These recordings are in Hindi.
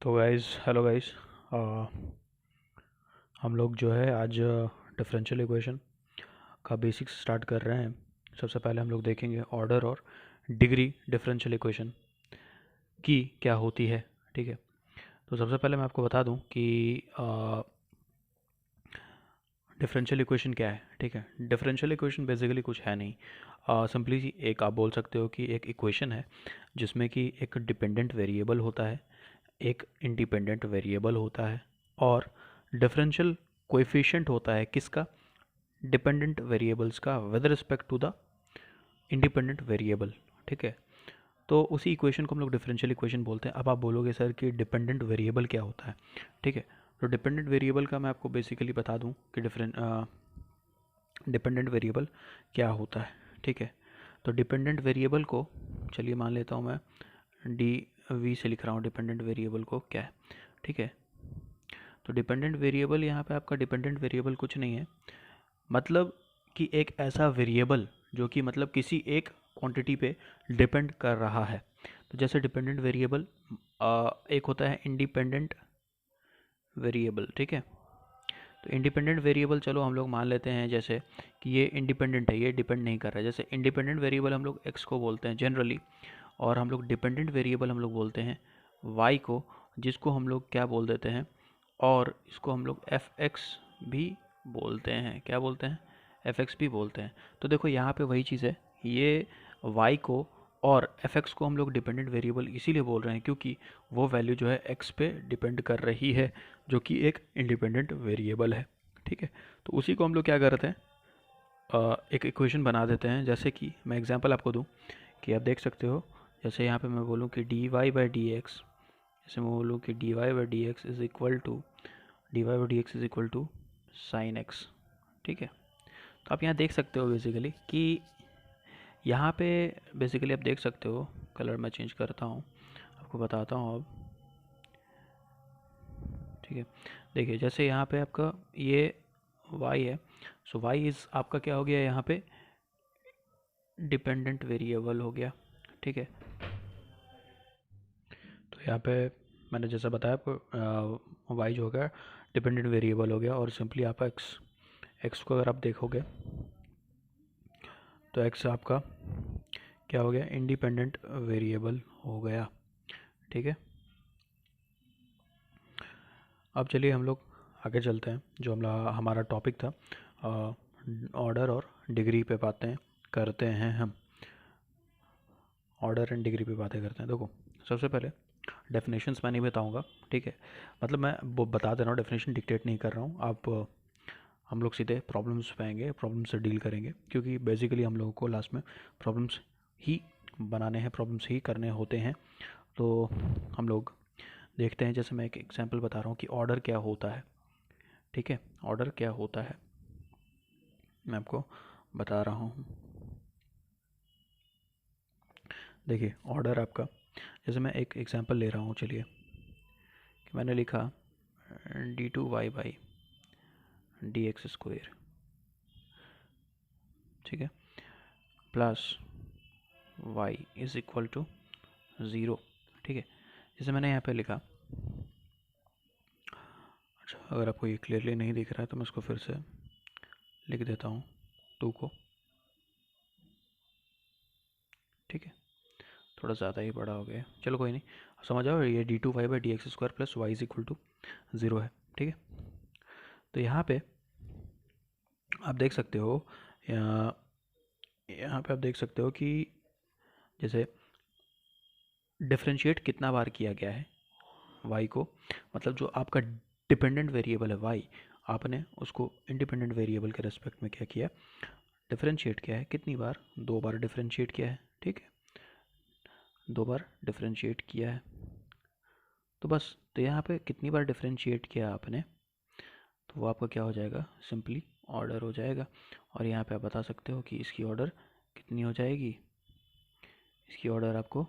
तो गाइस हेलो गाइस। हम लोग जो है आज डिफरेंशियल इक्वेशन का बेसिक्स स्टार्ट कर रहे हैं। सबसे पहले हम लोग देखेंगे ऑर्डर और डिग्री डिफरेंशियल इक्वेशन की क्या होती है। ठीक है, तो सबसे पहले मैं आपको बता दूं कि डिफरेंशियल इक्वेशन क्या है। ठीक है, डिफरेंशियल इक्वेशन बेसिकली कुछ है नहीं, सिंपली एक आप बोल सकते हो कि एक इक्वेशन है जिसमें कि एक डिपेंडेंट वेरिएबल होता है, एक इंडिपेंडेंट वेरिएबल होता है और डिफरेंशियल कोएफिशिएंट होता है किसका, डिपेंडेंट वेरिएबल्स का with respect to the independent variable. ठीक है, तो उसी इक्वेशन को हम लोग डिफरेंशियल इक्वेशन बोलते हैं। अब आप बोलोगे सर कि डिपेंडेंट वेरिएबल क्या होता है। ठीक है, तो डिपेंडेंट वेरिएबल का मैं आपको बेसिकली बता दूं कि डिपेंडेंट वेरिएबल क्या होता है। ठीक है, तो डिपेंडेंट वेरिएबल को चलिए मान लेता हूँ मैं डी वी से लिख रहा हूँ डिपेंडेंट वेरिएबल को क्या है। ठीक है, तो डिपेंडेंट वेरिएबल यहाँ पे आपका डिपेंडेंट वेरिएबल कुछ नहीं है, मतलब कि एक ऐसा वेरिएबल जो कि मतलब किसी एक क्वांटिटी पे डिपेंड कर रहा है। तो जैसे डिपेंडेंट वेरिएबल एक होता है इंडिपेंडेंट वेरिएबल। ठीक है, तो इंडिपेंडेंट वेरिएबल चलो हम लोग मान लेते हैं जैसे कि ये इंडिपेंडेंट है, ये डिपेंड नहीं कर रहा है। जैसे इंडिपेंडेंट वेरिएबल हम लोग एक्स को बोलते हैं जनरली, और हम लोग डिपेंडेंट वेरिएबल हम लोग बोलते हैं वाई को, जिसको हम लोग क्या बोल देते हैं, और इसको हम लोग एफ एक्स भी बोलते हैं। क्या बोलते हैं? एफ एक्स भी बोलते हैं। तो देखो यहाँ पे वही चीज़ है, ये वाई को और एफ एक्स को हम लोग डिपेंडेंट वेरिएबल इसीलिए बोल रहे हैं क्योंकि वो वैल्यू जो है एक्स पे डिपेंड कर रही है, जो कि एक इंडिपेंडेंट वेरिएबल है। ठीक है, तो उसी को हम लोग क्या करते हैं, एक इक्वेशन बना देते हैं। जैसे कि मैं एग्जांपल आपको दूं कि आप देख सकते हो, जैसे यहाँ पे मैं बोलूँ कि D Y by D X, जैसे मैं बोलूँ कि D Y by D X is equal to D Y by D X is equal to sine X. ठीक है, तो आप यहाँ देख सकते हो बेसिकली कि यहाँ पे बेसिकली आप देख सकते हो, कलर मैं चेंज करता हूँ, आपको बताता हूँ अब। ठीक है, देखिए जैसे यहाँ पे आपका ये y है, सो y इज़ आपका क्या हो गया यहाँ पे, डिपेंडेंट वेरिएबल हो गया। ठीक है, तो यहाँ पे मैंने जैसा बताया आपको y जो हो गया डिपेंडेंट वेरिएबल हो गया, और सिंपली आप x को अगर आप देखोगे तो x आपका क्या हो गया, इंडिपेंडेंट वेरिएबल हो गया। ठीक है, अब चलिए हम लोग आगे चलते हैं। जो हमारा टॉपिक था ऑर्डर और डिग्री पे बातें करते हैं हम, ऑर्डर एंड डिग्री पे बातें करते हैं। देखो सबसे पहले डेफिनेशंस मैं नहीं बताऊंगा। ठीक है, मतलब मैं वो बता दे रहा हूँ, डेफिनेशन डिक्टेट नहीं कर रहा हूँ। आप हम लोग सीधे प्रॉब्लम्स पे आएंगे, प्रॉब्लम से डील करेंगे, क्योंकि बेसिकली हम लोगों को लास्ट में प्रॉब्लम्स ही बनाने हैं, प्रॉब्लम्स ही करने होते हैं। तो हम लोग देखते हैं, जैसे मैं एक एग्जांपल बता रहा हूँ कि ऑर्डर क्या होता है। ठीक है, ऑर्डर क्या होता है मैं आपको बता रहा हूँ। देखिए ऑर्डर आपका, जैसे मैं एक एग्जांपल ले रहा हूँ, चलिए कि मैंने लिखा D two Y by D X square, ठीक है, plus Y is equal to zero. ठीक है, जैसे मैंने यहाँ पे लिखा, अच्छा अगर आपको ये क्लियरली नहीं दिख रहा है तो मैं इसको फिर से लिख देता हूँ टू को। ठीक है, थोड़ा ज़्यादा ही बड़ा हो गया, चलो कोई नहीं, समझ आओ, ये D two Y by D X square plus Y is equal to zero है। ठीक है, तो यहाँ पे आप देख सकते हो, यहाँ पे आप देख सकते हो कि जैसे डिफरेंशिएट कितना बार किया गया है y को, मतलब जो आपका डिपेंडेंट वेरिएबल है y, आपने उसको इंडिपेंडेंट वेरिएबल के रेस्पेक्ट में क्या किया, डिफरेंशिएट किया है। कितनी बार? दो बार डिफरेंशिएट किया है। ठीक है, दो बार डिफरेंशिएट किया है, तो बस, तो यहाँ पे कितनी बार डिफरेंशिएट किया आपने, तो वो आपका क्या हो जाएगा, सिंपली ऑर्डर हो जाएगा। और यहाँ पे आप बता सकते हो कि इसकी ऑर्डर कितनी हो जाएगी, इसकी ऑर्डर आपको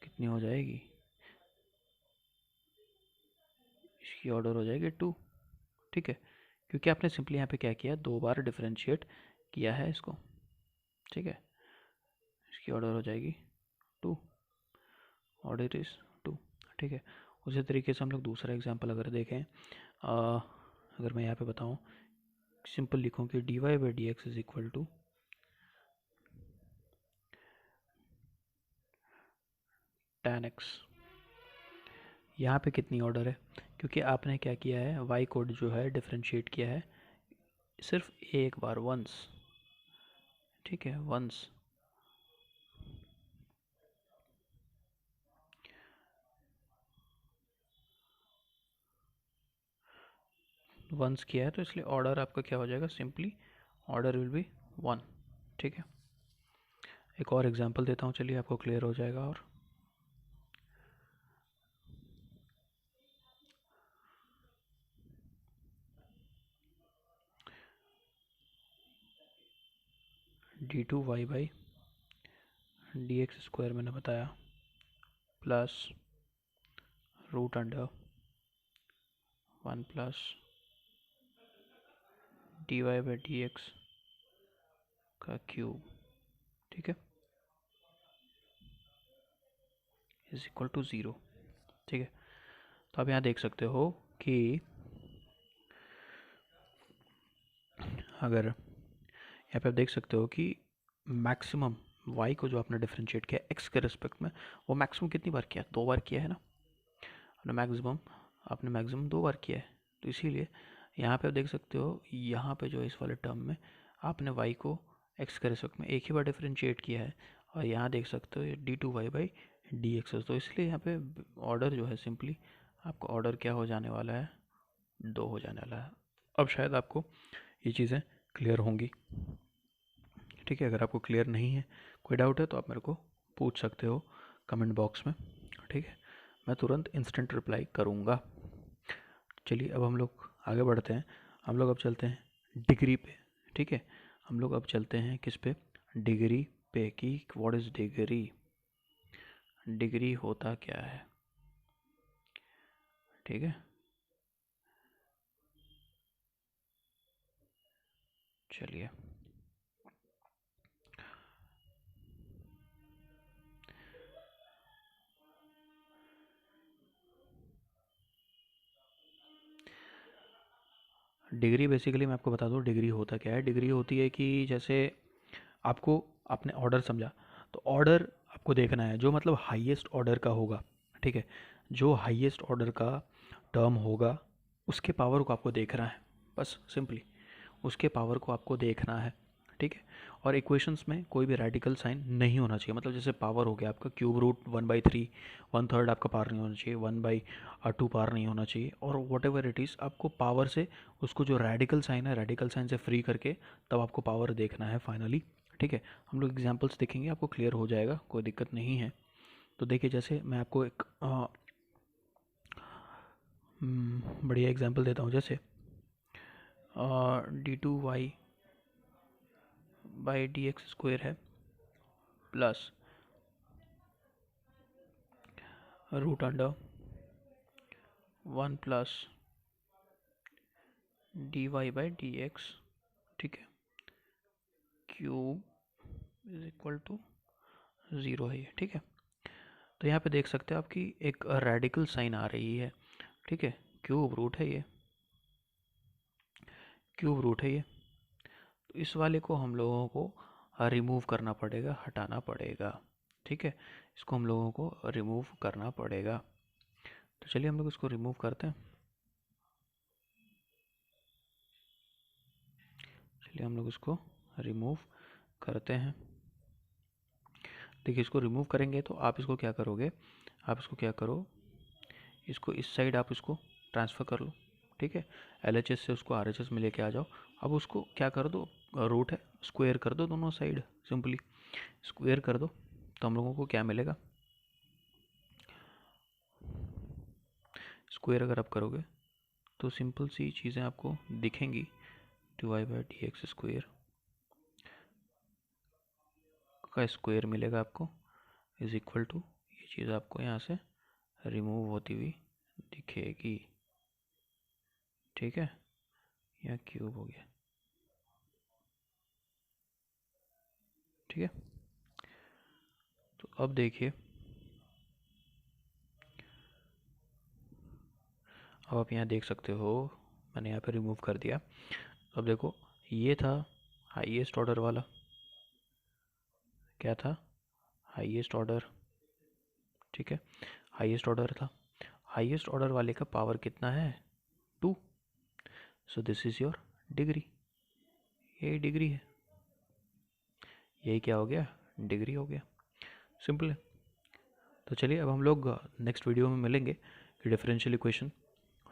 कितनी हो जाएगी, इसकी ऑर्डर हो जाएगी टू। ठीक है, क्योंकि आपने सिंपली यहाँ पे क्या किया, दो बार डिफरेंशिएट किया है इसको। ठीक है, इसकी ऑर्डर हो जाएगी टू, ऑर्डर इज टू। ठीक है, उसी तरीके से हम लोग दूसरा एग्जांपल अगर देखें, अगर मैं यहाँ पे बताऊँ, सिंपल लिखूँ कि dy by D X is equal to tan x। यहाँ पे कितनी ऑर्डर है, क्योंकि आपने क्या किया है, y कोड जो है डिफरेंशिएट किया है सिर्फ एक बार, वंस, ठीक है, वंस। वंस किया है तो इसलिए ऑर्डर आपका क्या हो जाएगा, सिंपली ऑर्डर विल बी 1, ठीक है। एक और एग्जांपल देता हूँ, चलिए आपको क्लियर हो जाएगा। और d2y by D X square मैंने बताया, plus root under 1 plus dy by D X का क्यूब, ठीक है, इज इक्वल टू 0, ठीक है। तो आप यहाँ देख सकते हो कि अगर यहाँ पे आप देख सकते हो कि मैक्सिमम y को जो आपने डिफरेंशिएट किया x के रिस्पेक्ट में, वो मैक्सिमम कितनी बार किया, 2 बार किया है ना। आपने मैक्सिमम 2 बार किया है, तो इसीलिए यहाँ पे आप देख सकते हो, यहाँ पे जो इस वाले टर्म में आपने y को x के रिस्पेक्ट में एक ही बार डिफरेंशिएट किया है, और यहाँ देख सकते हो D two Y by D X. तो इसलिए यहाँ पे ऑर्डर जो है सिंपली आपका ऑर्डर क्या हो जाने वाला है, 2 हो जाने वाला है। अब शायद आपको ये चीज़ें क्लियर होंगी, ठीक है। अगर आपको क्लियर नहीं है, कोई डाउट है, तो आप मेरे को पूछ सकते हो कमेंट बॉक्स में, ठीक है। मैं तुरंत इंस्टेंट रिप्लाई करूँगा। चलिए अब हम लोग आगे बढ़ते हैं। हम लोग अब चलते हैं डिग्री पे, ठीक है। हम लोग अब चलते हैं किस पे, डिग्री पे, कि व्हाट इज़ डिग्री, डिग्री होता क्या है, ठीक है। चलिए डिग्री बेसिकली मैं आपको बता दूँ डिग्री होता क्या है। डिग्री होती है कि जैसे आपको, आपने ऑर्डर समझा, तो ऑर्डर आपको देखना है जो मतलब हाईएस्ट ऑर्डर का होगा, ठीक है। जो हाईएस्ट ऑर्डर का टर्म होगा उसके पावर को आपको देखना है, बस सिंपली उसके पावर को आपको देखना है, ठीक है। और इक्वेशंस में कोई भी रेडिकल साइन नहीं होना चाहिए, मतलब जैसे पावर हो गया आपका क्यूब रूट 1/3, 1/3 आपका पार नहीं होना चाहिए, 1/2 पार नहीं होना चाहिए, और वट एवर इट इज़ आपको पावर से उसको जो रेडिकल साइन है, रेडिकल साइन से फ्री करके तब आपको पावर देखना है फाइनली, ठीक है। हम लोग एग्जाम्पल्स देखेंगे, आपको क्लियर हो जाएगा, कोई दिक्कत नहीं है। तो देखिए, जैसे मैं आपको एक बढ़िया एग्जाम्पल देता हूँ, जैसे d2y by D X square है, plus root under 1 plus D Y by D X, ठीक है, क्यूब इज इक्वल टू 0 है ये, ठीक है। तो यहाँ पे देख सकते हैं आपकी एक रेडिकल साइन आ रही है, ठीक है। क्यूब रूट है ये, क्यूब रूट है ये। तो इस वाले को हम लोगों को रिमूव करना पड़ेगा, हटाना पड़ेगा, ठीक है। इसको हम लोगों को रिमूव करना पड़ेगा। तो चलिए हम लोग इसको रिमूव करते हैं। चलिए हम लोग इसको रिमूव करते हैं। देखिए, इसको रिमूव करेंगे तो आप इसको क्या करोगे, आप इसको क्या करो, इसको इस साइड आप इसको ट्रांसफ़र कर लो, ठीक है। LHS से उसको RHS में लेके आ जाओ। अब उसको क्या कर दो, रूट है, स्क्वायर कर दो दोनों साइड, सिंपली स्क्वायर कर दो। तो हम लोगों को क्या मिलेगा, स्क्वायर अगर आप करोगे तो सिंपल सी चीज़ें आपको दिखेंगी, D Y by D X square का स्क्वायर मिलेगा आपको, इज इक्वल टू, ये चीज़ आपको यहाँ से रिमूव होती हुई दिखेगी, ठीक है। यहाँ क्यूब हो गया, ठीक है। तो अब देखिए, अब आप यहाँ देख सकते हो, मैंने यहाँ पे रिमूव कर दिया। अब देखो, ये था हाईएस्ट ऑर्डर वाला, क्या था, हाईएस्ट ऑर्डर, ठीक है, हाईएस्ट ऑर्डर था। हाईएस्ट ऑर्डर वाले का पावर कितना है, 2। So this is your degree, यही डिग्री है, यही क्या हो गया, डिग्री हो गया। सिंपल है। तो चलिए अब हम लोग नेक्स्ट वीडियो में मिलेंगे कि डिफरेंशियल इक्वेशन,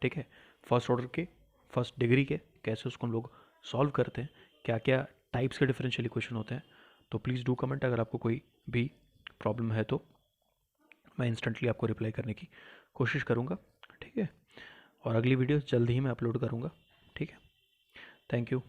ठीक है, फर्स्ट ऑर्डर के, फर्स्ट डिग्री के, कैसे उसको हम लोग सॉल्व करते हैं, क्या क्या टाइप्स के डिफरेंशियल इक्वेशन होते हैं। तो प्लीज़ डू कमेंट, अगर आपको कोई भी प्रॉब्लम है तो मैं इंस्टेंटली आपको रिप्लाई करने की कोशिश करूँगा, ठीक है। और अगली वीडियो जल्द ही मैं अपलोड करूँगा, ठीक है। Thank you.